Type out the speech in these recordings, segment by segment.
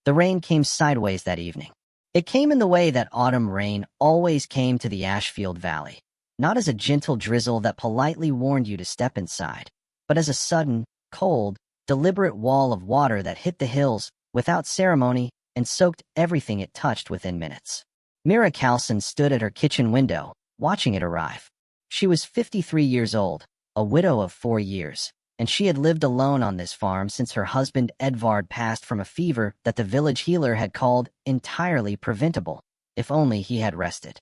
The rain came sideways that evening. It came in the way that autumn rain always came to the Ashfield Valley, not as a gentle drizzle that politely warned you to step inside, but as a sudden, cold, deliberate wall of water that hit the hills without ceremony and soaked everything it touched within minutes. Mira Calsen stood at her kitchen window, watching it arrive. She was 53 years old, a widow of 4 years, and she had lived alone on this farm since her husband Edvard passed from a fever that the village healer had called entirely preventable, if only he had rested.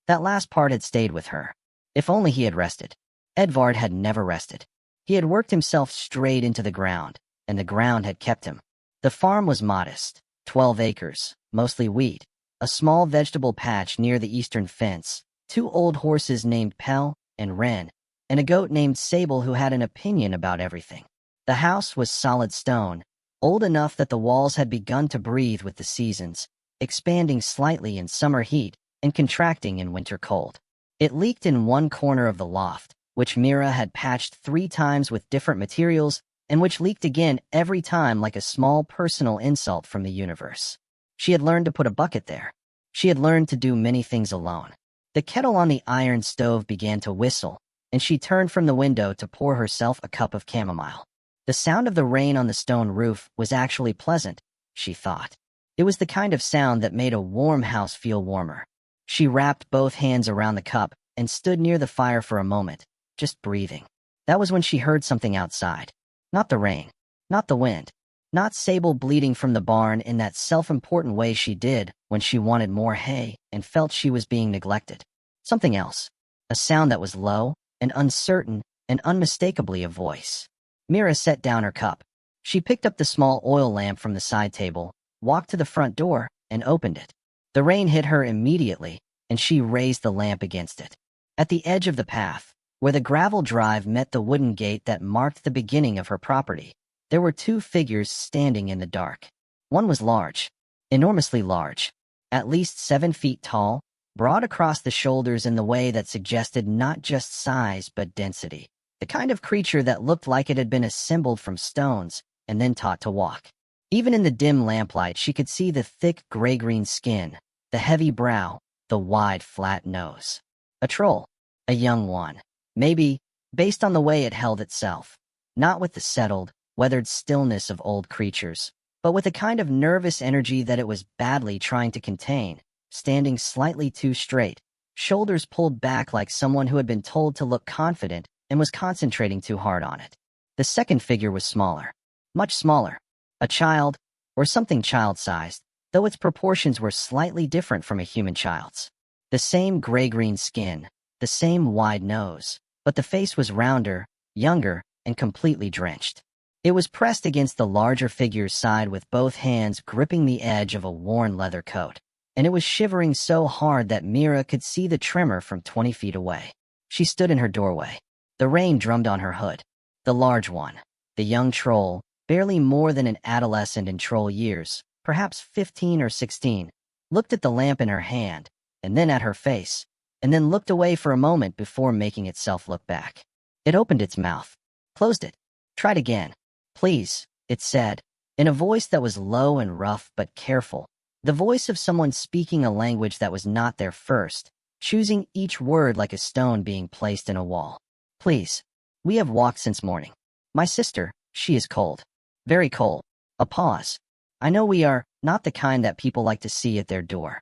That last part had stayed with her. If only he had rested. Edvard had never rested. He had worked himself straight into the ground, and the ground had kept him. The farm was modest, 12 acres, mostly wheat, a small vegetable patch near the eastern fence, 2 old horses named Pell and Wren, and a goat named Sable who had an opinion about everything. The house was solid stone, old enough that the walls had begun to breathe with the seasons, expanding slightly in summer heat and contracting in winter cold. It leaked in one corner of the loft, which Mira had patched 3 times with different materials, and which leaked again every time like a small personal insult from the universe. She had learned to put a bucket there. She had learned to do many things alone. The kettle on the iron stove began to whistle, and she turned from the window to pour herself a cup of chamomile. The sound of the rain on the stone roof was actually pleasant, she thought. It was the kind of sound that made a warm house feel warmer. She wrapped both hands around the cup and stood near the fire for a moment, just breathing. That was when she heard something outside. Not the rain, not the wind, not Sable bleating from the barn in that self-important way she did when she wanted more hay and felt she was being neglected. Something else. A sound that was low and uncertain and unmistakably a voice. Mira set down her cup. She picked up the small oil lamp from the side table, walked to the front door, and opened it. The rain hit her immediately, and she raised the lamp against it. At the edge of the path, where the gravel drive met the wooden gate that marked the beginning of her property, there were 2 figures standing in the dark. One was large, enormously large, at least 7 feet tall, broad across the shoulders in the way that suggested not just size but density, the kind of creature that looked like it had been assembled from stones and then taught to walk. Even in the dim lamplight she could see the thick gray-green skin, the heavy brow, the wide, flat nose. A troll. A young one. Maybe, based on the way it held itself. Not with the settled, weathered stillness of old creatures, but with a kind of nervous energy that it was badly trying to contain, standing slightly too straight, shoulders pulled back like someone who had been told to look confident and was concentrating too hard on it. The second figure was smaller. Much smaller. A child, or something child-sized, though its proportions were slightly different from a human child's. The same gray-green skin, the same wide nose, but the face was rounder, younger, and completely drenched. It was pressed against the larger figure's side with both hands gripping the edge of a worn leather coat, and it was shivering so hard that Mira could see the tremor from 20 feet away. She stood in her doorway. The rain drummed on her hood. The large one, the young troll, barely more than an adolescent in troll years, perhaps 15 or 16, looked at the lamp in her hand, and then at her face, and then looked away for a moment before making itself look back. It opened its mouth, closed it, tried again. "Please," it said, in a voice that was low and rough but careful, the voice of someone speaking a language that was not their first, choosing each word like a stone being placed in a wall. "Please. We have walked since morning. My sister, she is cold. Very cold." A pause. "I know we are not the kind that people like to see at their door."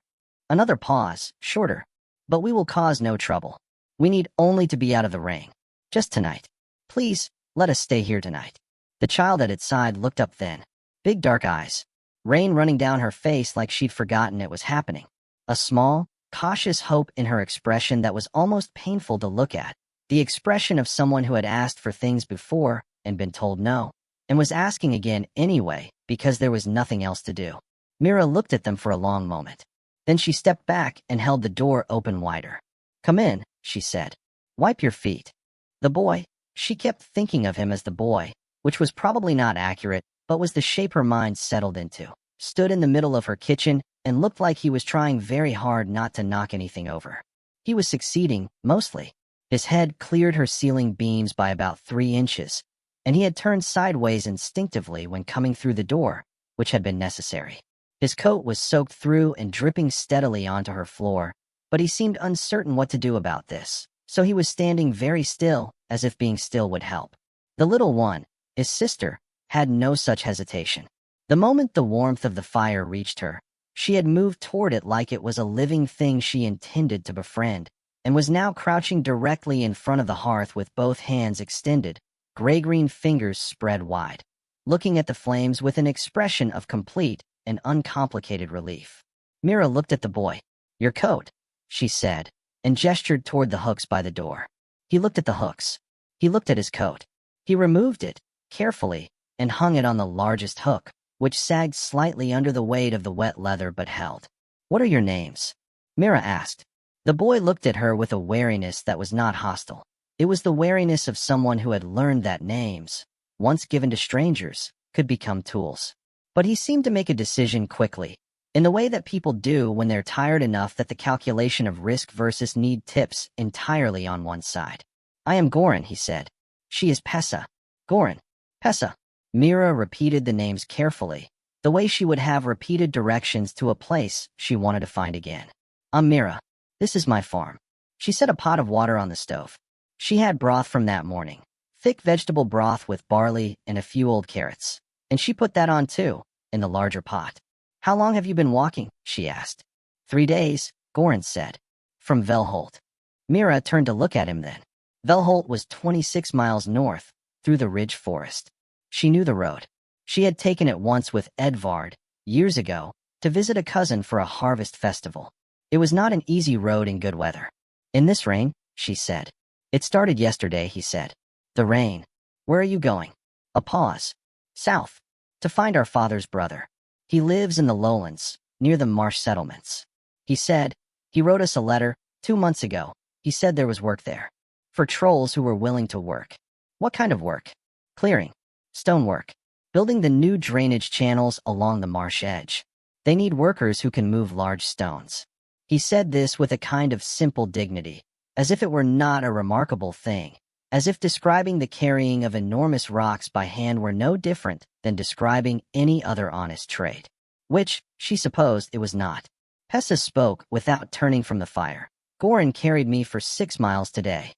Another pause, shorter. "But we will cause no trouble. We need only to be out of the rain. Just tonight. Please, let us stay here tonight." The child at its side looked up then. Big dark eyes. Rain running down her face like she'd forgotten it was happening. A small, cautious hope in her expression that was almost painful to look at. The expression of someone who had asked for things before and been told no, and was asking again anyway because there was nothing else to do. Mira looked at them for a long moment. Then she stepped back and held the door open wider. "Come in," she said. "Wipe your feet." The boy, she kept thinking of him as the boy, which was probably not accurate, but was the shape her mind settled into, stood in the middle of her kitchen and looked like he was trying very hard not to knock anything over. He was succeeding, mostly. His head cleared her ceiling beams by about 3 inches, and he had turned sideways instinctively when coming through the door, which had been necessary. His coat was soaked through and dripping steadily onto her floor, but he seemed uncertain what to do about this, so he was standing very still, as if being still would help. The little one, his sister, had no such hesitation. The moment the warmth of the fire reached her, she had moved toward it like it was a living thing she intended to befriend, and was now crouching directly in front of the hearth with both hands extended, gray-green fingers spread wide, looking at the flames with an expression of complete and uncomplicated relief. Mira looked at the boy. "Your coat," she said, and gestured toward the hooks by the door. He looked at the hooks. He looked at his coat. He removed it, carefully, and hung it on the largest hook, which sagged slightly under the weight of the wet leather but held. "What are your names?" Mira asked. The boy looked at her with a wariness that was not hostile. It was the wariness of someone who had learned that names, once given to strangers, could become tools. But he seemed to make a decision quickly, in the way that people do when they're tired enough that the calculation of risk versus need tips entirely on one side. "I am Goran," he said. "She is Pessa." "Goran. Pessa." Mira repeated the names carefully, the way she would have repeated directions to a place she wanted to find again. "I'm Mira. This is my farm." She set a pot of water on the stove. She had broth from that morning, thick vegetable broth with barley and a few old carrots, and she put that on too, in the larger pot. "How long have you been walking?" she asked. 3 days, Goran said. "From Velholt." Mira turned to look at him then. Velholt was 26 miles north, through the ridge forest. She knew the road. She had taken it once with Edvard, years ago, to visit a cousin for a harvest festival. It was not an easy road in good weather. "In this rain?" she said. "It started yesterday," he said. "The rain. Where are you going?" A pause. "South. To find our father's brother. He lives in the lowlands, near the marsh settlements." He said, "He wrote us a letter 2 months ago. He said there was work there. For trolls who were willing to work." "What kind of work?" "Clearing. Stonework. Building the new drainage channels along the marsh edge. They need workers who can move large stones." He said this with a kind of simple dignity, as if it were not a remarkable thing, as if describing the carrying of enormous rocks by hand were no different than describing any other honest trade. Which, she supposed, it was not. Pessa spoke without turning from the fire. "Goran carried me for 6 miles today."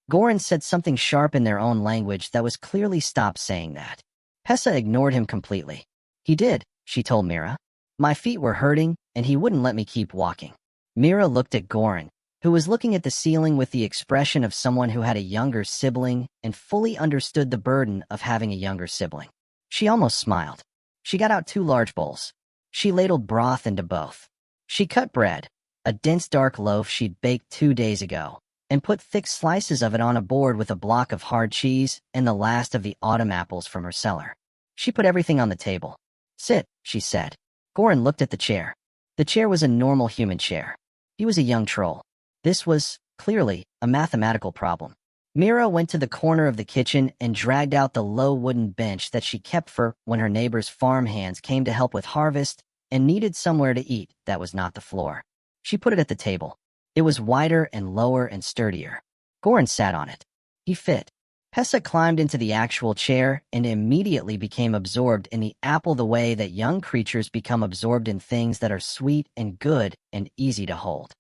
Goran said something sharp in their own language that was clearly "Stop saying that." Pessa ignored him completely. "He did," she told Mira. "My feet were hurting, and he wouldn't let me keep walking." Mira looked at Goran, who was looking at the ceiling with the expression of someone who had a younger sibling and fully understood the burden of having a younger sibling. She almost smiled. She got out 2 large bowls. She ladled broth into both. She cut bread, a dense dark loaf she'd baked 2 days ago, and put thick slices of it on a board with a block of hard cheese and the last of the autumn apples from her cellar. She put everything on the table. "Sit," she said. Goran looked at the chair. The chair was a normal human chair. He was a young troll. This was, clearly, a mathematical problem. Mira went to the corner of the kitchen and dragged out the low wooden bench that she kept for when her neighbor's farm hands came to help with harvest and needed somewhere to eat that was not the floor. She put it at the table. It was wider and lower and sturdier. Goran sat on it. He fit. Pessa climbed into the actual chair and immediately became absorbed in the apple the way that young creatures become absorbed in things that are sweet and good and easy to hold.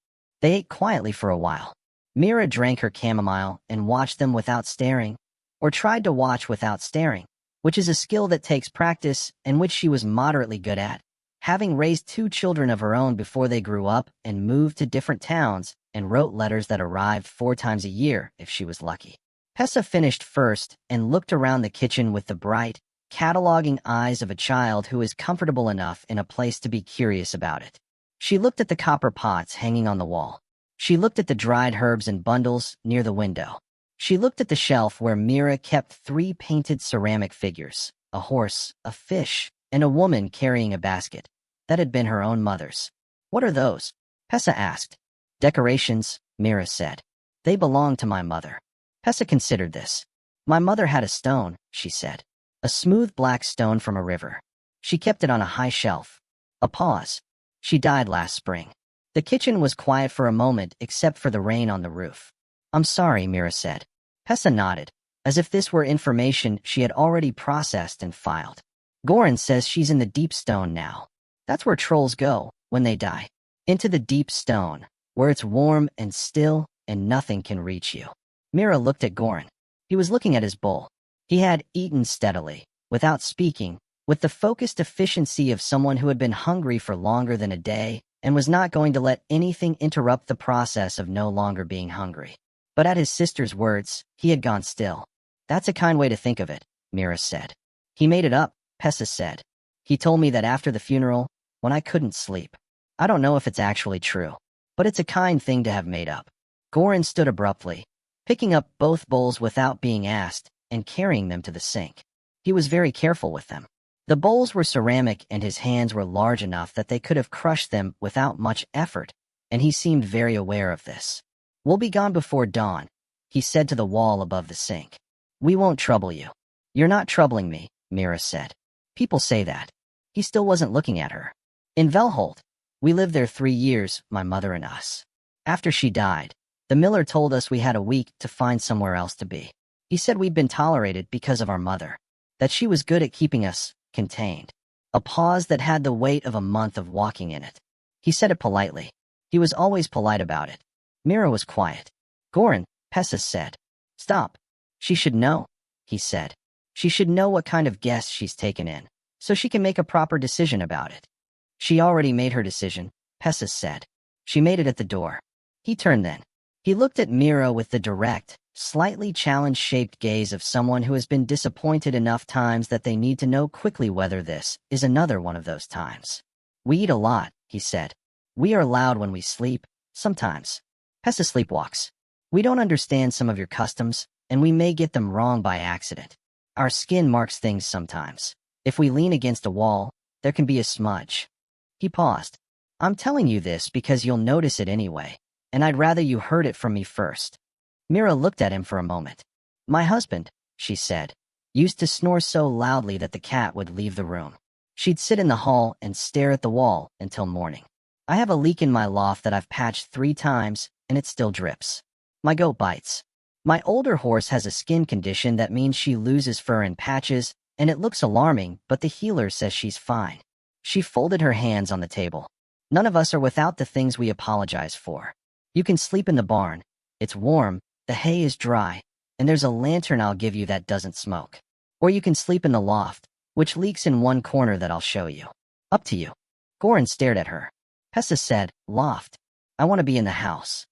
They ate quietly for a while. Mira drank her chamomile and watched them without staring, or tried to watch without staring, which is a skill that takes practice and which she was moderately good at, having raised 2 children of her own before they grew up and moved to different towns and wrote letters that arrived 4 times a year if she was lucky. Pessa finished first and looked around the kitchen with the bright, cataloging eyes of a child who is comfortable enough in a place to be curious about it. She looked at the copper pots hanging on the wall. She looked at the dried herbs in bundles near the window. She looked at the shelf where Mira kept 3 painted ceramic figures, a horse, a fish, and a woman carrying a basket. That had been her own mother's. "What are those?" Pessa asked. "Decorations," Mira said. "They belong to my mother." Pessa considered this. "My mother had a stone," she said. "A smooth black stone from a river. She kept it on a high shelf." A pause. "She died last spring." The kitchen was quiet for a moment except for the rain on the roof. "I'm sorry," Mira said. Pessa nodded, as if this were information she had already processed and filed. "Goran says she's in the deep stone now." That's where trolls go when they die. Into the deep stone, where it's warm and still and nothing can reach you. Mira looked at Goran. He was looking at his bowl. He had eaten steadily, without speaking, with the focused efficiency of someone who had been hungry for longer than a day and was not going to let anything interrupt the process of no longer being hungry. But at his sister's words, he had gone still. That's a kind way to think of it, Mira said. He made it up, Pessa said. He told me that after the funeral, when I couldn't sleep. I don't know if it's actually true, but it's a kind thing to have made up. Goran stood abruptly, picking up both bowls without being asked and carrying them to the sink. He was very careful with them. The bowls were ceramic and his hands were large enough that they could have crushed them without much effort, and he seemed very aware of this. We'll be gone before dawn, he said to the wall above the sink. We won't trouble you. You're not troubling me, Mira said. People say that. He still wasn't looking at her. In Velholt, we lived there 3 years, my mother and us. After she died, the miller told us we had a week to find somewhere else to be. He said we'd been tolerated because of our mother, that she was good at keeping us contained. A pause that had the weight of a month of walking in it. He said it politely. He was always polite about it. Mira was quiet. Goran, Pessa said. Stop. She should know, he said. She should know what kind of guest she's taken in, so she can make a proper decision about it. She already made her decision, Pessa said. She made it at the door. He turned then. He looked at Mira with the direct, slightly challenge-shaped gaze of someone who has been disappointed enough times that they need to know quickly whether this is another one of those times. We eat a lot, he said. We are loud when we sleep, sometimes. Pessa sleepwalks. We don't understand some of your customs, and we may get them wrong by accident. Our skin marks things sometimes. If we lean against a wall, there can be a smudge. He paused. I'm telling you this because you'll notice it anyway, and I'd rather you heard it from me first. Mira looked at him for a moment. My husband, she said, used to snore so loudly that the cat would leave the room. She'd sit in the hall and stare at the wall until morning. I have a leak in my loft that I've patched 3 times, and it still drips. My goat bites. My older horse has a skin condition that means she loses fur in patches, and it looks alarming, but the healer says she's fine. She folded her hands on the table. None of us are without the things we apologize for. You can sleep in the barn. It's warm, the hay is dry, and there's a lantern I'll give you that doesn't smoke. Or you can sleep in the loft, which leaks in one corner that I'll show you. Up to you. Goran stared at her. Pessa said, Loft. I want to be in the house.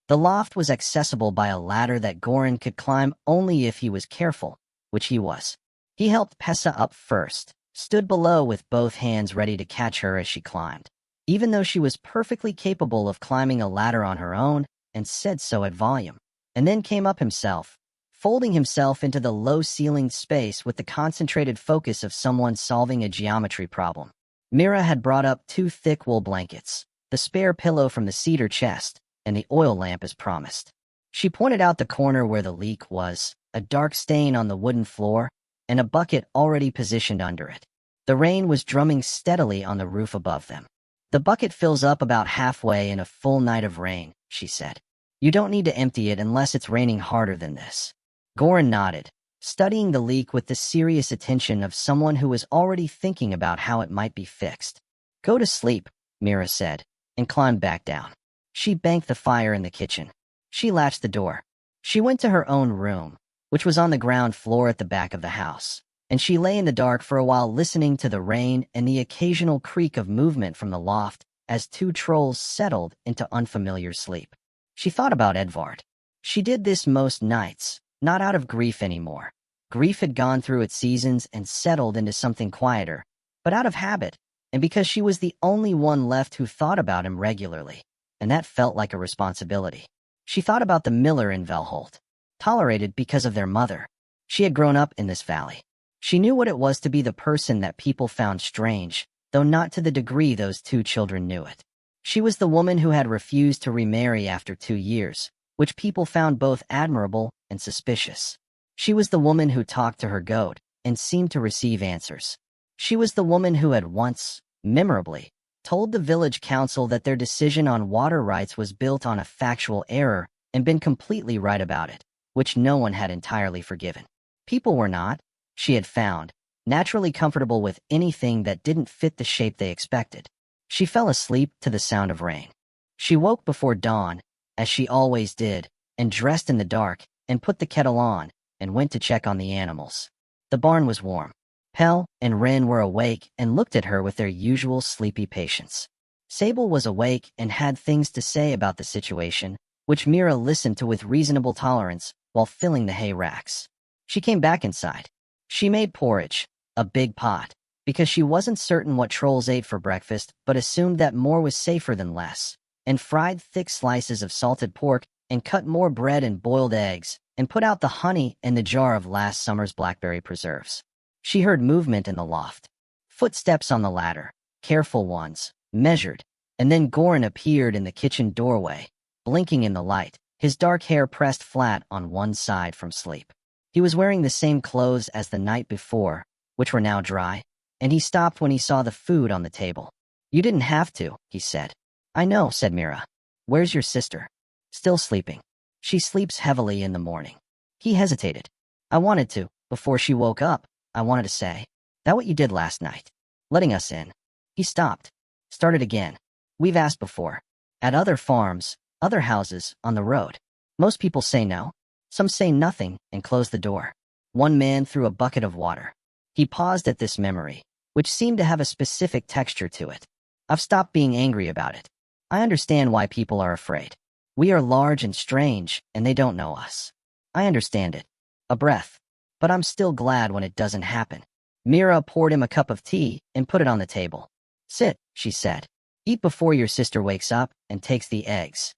The loft was accessible by a ladder that Goran could climb only if he was careful, which he was. He helped Pessa up first, stood below with both hands ready to catch her as she climbed, even though she was perfectly capable of climbing a ladder on her own, and said so at volume, and then came up himself, folding himself into the low-ceilinged space with the concentrated focus of someone solving a geometry problem. Mira had brought up 2 thick wool blankets, the spare pillow from the cedar chest, and the oil lamp as promised. She pointed out the corner where the leak was, a dark stain on the wooden floor, and a bucket already positioned under it. The rain was drumming steadily on the roof above them. The bucket fills up about halfway in a full night of rain, she said. You don't need to empty it unless it's raining harder than this. Goran nodded, studying the leak with the serious attention of someone who was already thinking about how it might be fixed. Go to sleep, Mira said, and climbed back down. She banked the fire in the kitchen. She latched the door. She went to her own room, which was on the ground floor at the back of the house, and she lay in the dark for a while listening to the rain and the occasional creak of movement from the loft as 2 trolls settled into unfamiliar sleep. She thought about Edvard. She did this most nights, not out of grief anymore. Grief had gone through its seasons and settled into something quieter, but out of habit, and because she was the only one left who thought about him regularly, and that felt like a responsibility. She thought about the miller in Velholt, tolerated because of their mother. She had grown up in this valley. She knew what it was to be the person that people found strange, though not to the degree those 2 children knew it. She was the woman who had refused to remarry after 2 years, which people found both admirable and suspicious. She was the woman who talked to her goat and seemed to receive answers. She was the woman who had once, memorably, told the village council that their decision on water rights was built on a factual error and been completely right about it, which no one had entirely forgiven. People were not, she had found, naturally comfortable with anything that didn't fit the shape they expected. She fell asleep to the sound of rain. She woke before dawn, as she always did, and dressed in the dark, and put the kettle on, and went to check on the animals. The barn was warm. Pell and Wren were awake and looked at her with their usual sleepy patience. Sable was awake and had things to say about the situation, which Mira listened to with reasonable tolerance while filling the hay racks. She came back inside. She made porridge, a big pot, because she wasn't certain what trolls ate for breakfast but assumed that more was safer than less, and fried thick slices of salted pork and cut more bread and boiled eggs, and put out the honey and the jar of last summer's blackberry preserves. She heard movement in the loft. Footsteps on the ladder, careful ones, measured, and then Goran appeared in the kitchen doorway, blinking in the light, his dark hair pressed flat on one side from sleep. He was wearing the same clothes as the night before, which were now dry, and he stopped when he saw the food on the table. "You didn't have to," he said. "I know," said Mira. "Where's your sister?" "Still sleeping. She sleeps heavily in the morning." He hesitated. "I wanted to, before she woke up, I wanted to say, that what you did last night? Letting us in." He stopped. Started again. "We've asked before. At other farms, other houses, on the road. Most people say no. Some say nothing and close the door." One man threw a bucket of water. He paused at this memory, which seemed to have a specific texture to it. "I've stopped being angry about it. I understand why people are afraid. We are large and strange, and they don't know us. I understand it." A breath. "But I'm still glad when it doesn't happen." Mira poured him a cup of tea and put it on the table. "Sit," she said. "Eat before your sister wakes up and takes the eggs."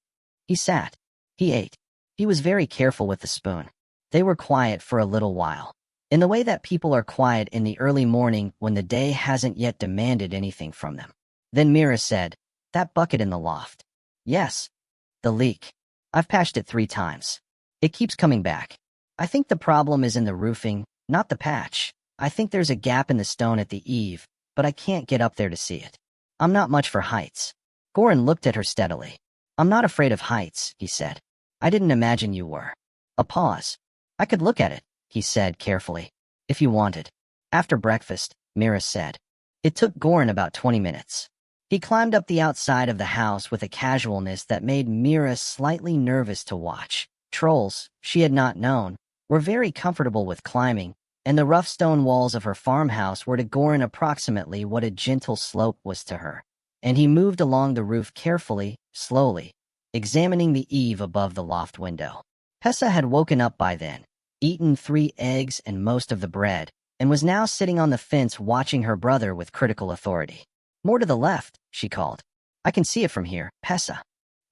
He sat. He ate. He was very careful with the spoon. They were quiet for a little while, in the way that people are quiet in the early morning when the day hasn't yet demanded anything from them. Then Mira said, "That bucket in the loft." "Yes." "The leak. I've patched it 3 times. It keeps coming back. I think the problem is in the roofing, not the patch. I think there's a gap in the stone at the eave, but I can't get up there to see it. I'm not much for heights." Goran looked at her steadily. "I'm not afraid of heights," he said. "I didn't imagine you were." A pause. "I could look at it," he said carefully, "if you wanted." "After breakfast," Mira said. It took Goran about 20 minutes. He climbed up the outside of the house with a casualness that made Mira slightly nervous to watch. Trolls, she had not known, were very comfortable with climbing, and the rough stone walls of her farmhouse were to Goran approximately what a gentle slope was to her. And he moved along the roof carefully, slowly, examining the eave above the loft window. Pessa had woken up by then, eaten 3 eggs and most of the bread, and was now sitting on the fence watching her brother with critical authority. "More to the left," she called. "I can see it from here, Pessa."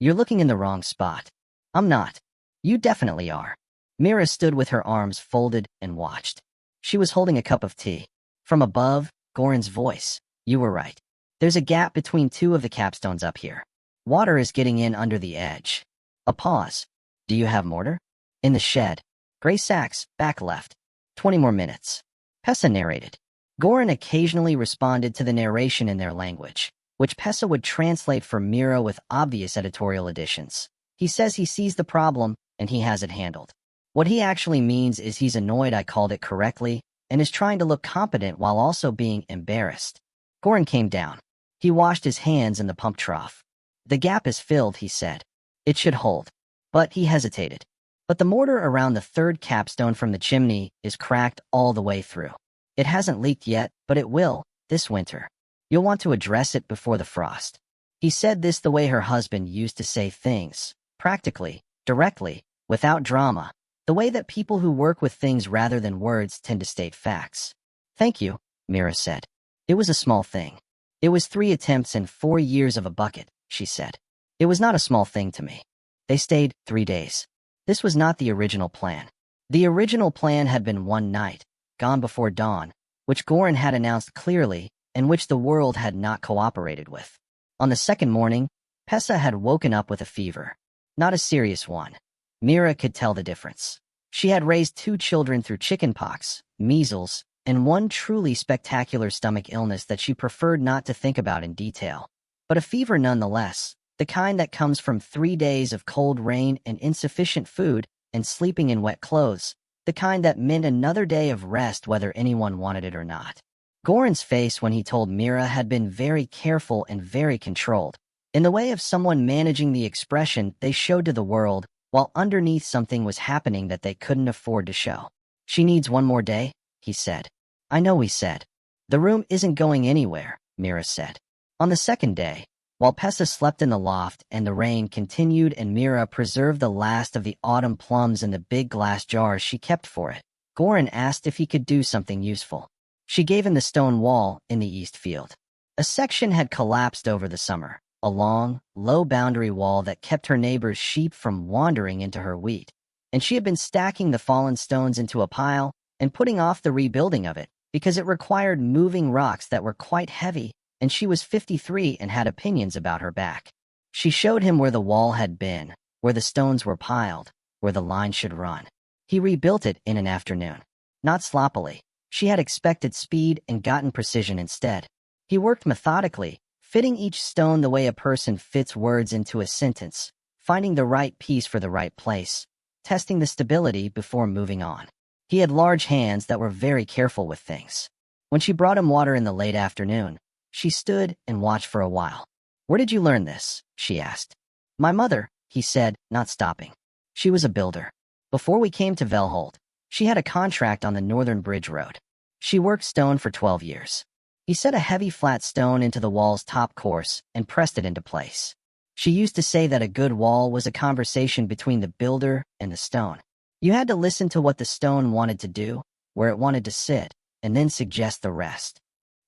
"You're looking in the wrong spot." "I'm not." "You definitely are." Mira stood with her arms folded and watched. She was holding a cup of tea. From above, Goran's voice. "You were right. There's a gap between 2 of the capstones up here. Water is getting in under the edge." A pause. "Do you have mortar?" "In the shed. Gray sacks, back left. 20 more minutes." Pessa narrated. Goran occasionally responded to the narration in their language, which Pessa would translate for Mira with obvious editorial additions. He says he sees the problem and he has it handled. What he actually means is he's annoyed I called it correctly and is trying to look competent while also being embarrassed. Goran came down. He washed his hands in the pump trough. "The gap is filled," he said. "It should hold." But he hesitated. "But the mortar around the 3rd capstone from the chimney is cracked all the way through. It hasn't leaked yet, but it will, this winter. You'll want to address it before the frost." He said this the way her husband used to say things, practically, directly, without drama, the way that people who work with things rather than words tend to state facts. "Thank you," Mira said. "It was a small thing. It was 3 attempts and 4 years of a bucket," she said. "It was not a small thing to me." They stayed 3 days. This was not the original plan. The original plan had been 1 night, gone before dawn, which Goran had announced clearly and which the world had not cooperated with. On the 2nd morning, Pessa had woken up with a fever. Not a serious one. Mira could tell the difference. She had raised 2 children through chickenpox, measles, and 1 truly spectacular stomach illness that she preferred not to think about in detail. But a fever nonetheless, the kind that comes from 3 days of cold rain and insufficient food and sleeping in wet clothes, the kind that meant another day of rest whether anyone wanted it or not. Goran's face when he told Mira had been very careful and very controlled, in the way of someone managing the expression they showed to the world, while underneath something was happening that they couldn't afford to show. She needs one more day, he said. I know, he said. The room isn't going anywhere, Mira said. On the second day, while Pessa slept in the loft and the rain continued and Mira preserved the last of the autumn plums in the big glass jars she kept for it, Goran asked if he could do something useful. She gave him the stone wall in the east field. A section had collapsed over the summer, a long, low boundary wall that kept her neighbor's sheep from wandering into her wheat, and she had been stacking the fallen stones into a pile and putting off the rebuilding of it because it required moving rocks that were quite heavy, and she was 53 and had opinions about her back. She showed him where the wall had been, where the stones were piled, where the line should run. He rebuilt it in an afternoon. Not sloppily. She had expected speed and gotten precision instead. He worked methodically, fitting each stone the way a person fits words into a sentence, finding the right piece for the right place, testing the stability before moving on. He had large hands that were very careful with things. When she brought him water in the late afternoon, she stood and watched for a while. Where did you learn this? She asked. My mother, he said, not stopping. She was a builder. Before we came to Velholt, she had a contract on the Northern Bridge Road. She worked stone for 12 years. He set a heavy flat stone into the wall's top course and pressed it into place. She used to say that a good wall was a conversation between the builder and the stone. You had to listen to what the stone wanted to do, where it wanted to sit, and then suggest the rest.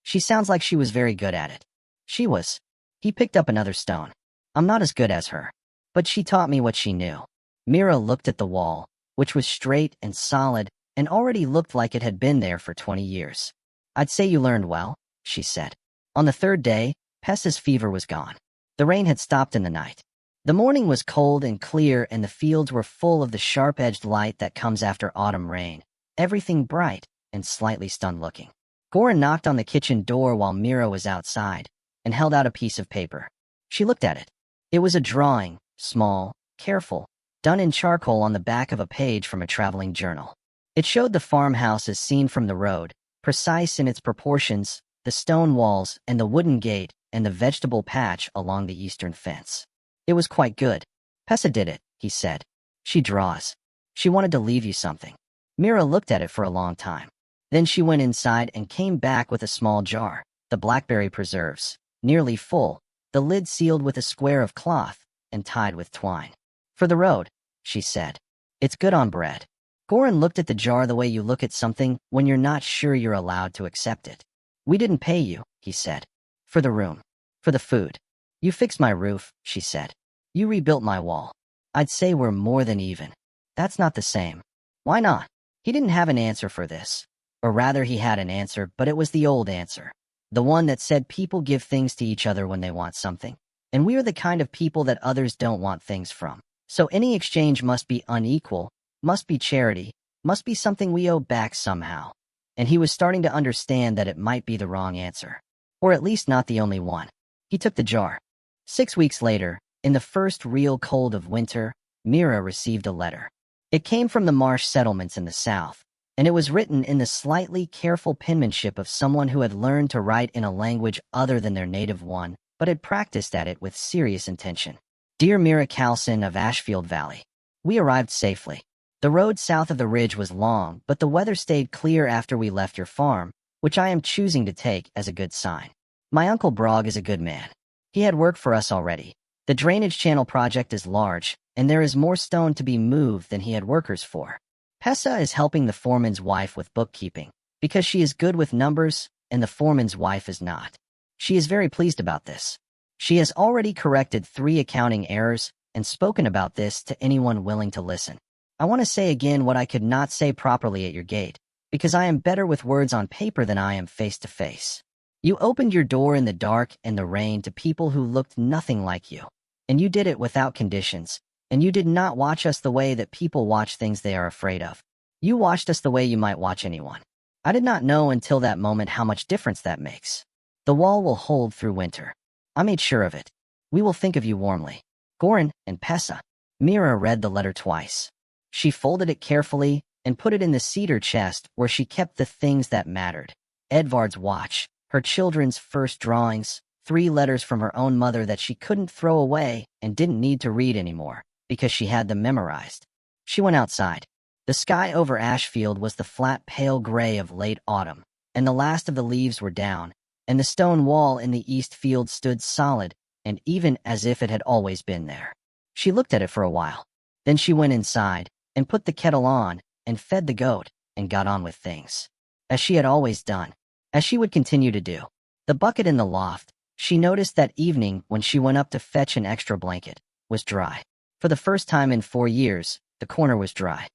She sounds like she was very good at it. She was. He picked up another stone. I'm not as good as her. But she taught me what she knew. Mira looked at the wall, which was straight and solid and already looked like it had been there for 20 years. I'd say you learned well, she said. On the third day, Pessa's fever was gone. The rain had stopped in the night. The morning was cold and clear and the fields were full of the sharp-edged light that comes after autumn rain, everything bright and slightly stunned-looking. Goran knocked on the kitchen door while Mira was outside and held out a piece of paper. She looked at it. It was a drawing, small, careful, done in charcoal on the back of a page from a traveling journal. It showed the farmhouse as seen from the road, precise in its proportions, the stone walls and the wooden gate and the vegetable patch along the eastern fence. It was quite good. Pessa did it, he said. She draws. She wanted to leave you something. Mira looked at it for a long time. Then she went inside and came back with a small jar, the blackberry preserves, nearly full, the lid sealed with a square of cloth and tied with twine. For the road, she said. It's good on bread. Goran looked at the jar the way you look at something when you're not sure you're allowed to accept it. We didn't pay you, he said. For the room. For the food. You fixed my roof, she said. You rebuilt my wall. I'd say we're more than even. That's not the same. Why not? He didn't have an answer for this. Or rather, he had an answer, but it was the old answer. The one that said people give things to each other when they want something. And we are the kind of people that others don't want things from. So any exchange must be unequal, must be charity, must be something we owe back somehow. And he was starting to understand that it might be the wrong answer. Or at least not the only one. He took the jar. 6 weeks later, in the first real cold of winter, Mira received a letter. It came from the marsh settlements in the south, and it was written in the slightly careful penmanship of someone who had learned to write in a language other than their native one, but had practiced at it with serious intention. Dear Mira Calsen of Ashfield Valley, we arrived safely. The road south of the ridge was long, but the weather stayed clear after we left your farm, which I am choosing to take as a good sign. My Uncle Brog is a good man. He had work for us already. The drainage channel project is large, and there is more stone to be moved than he had workers for. Pessa is helping the foreman's wife with bookkeeping, because she is good with numbers, and the foreman's wife is not. She is very pleased about this. She has already corrected 3 accounting errors and spoken about this to anyone willing to listen. I want to say again what I could not say properly at your gate, because I am better with words on paper than I am face to face. You opened your door in the dark and the rain to people who looked nothing like you, and you did it without conditions, and you did not watch us the way that people watch things they are afraid of. You watched us the way you might watch anyone. I did not know until that moment how much difference that makes. The wall will hold through winter. I made sure of it. We will think of you warmly. Goran and Pessa. Mira read the letter twice. She folded it carefully and put it in the cedar chest where she kept the things that mattered. Edvard's watch, her children's first drawings, 3 letters from her own mother that she couldn't throw away and didn't need to read anymore because she had them memorized. She went outside. The sky over Ashfield was the flat pale gray of late autumn, and the last of the leaves were down, and the stone wall in the east field stood solid and even as if it had always been there. She looked at it for a while. Then she went inside and put the kettle on and fed the goat and got on with things. As she had always done, as she would continue to do. The bucket in the loft, she noticed that evening when she went up to fetch an extra blanket, was dry. For the first time in 4 years, the corner was dry.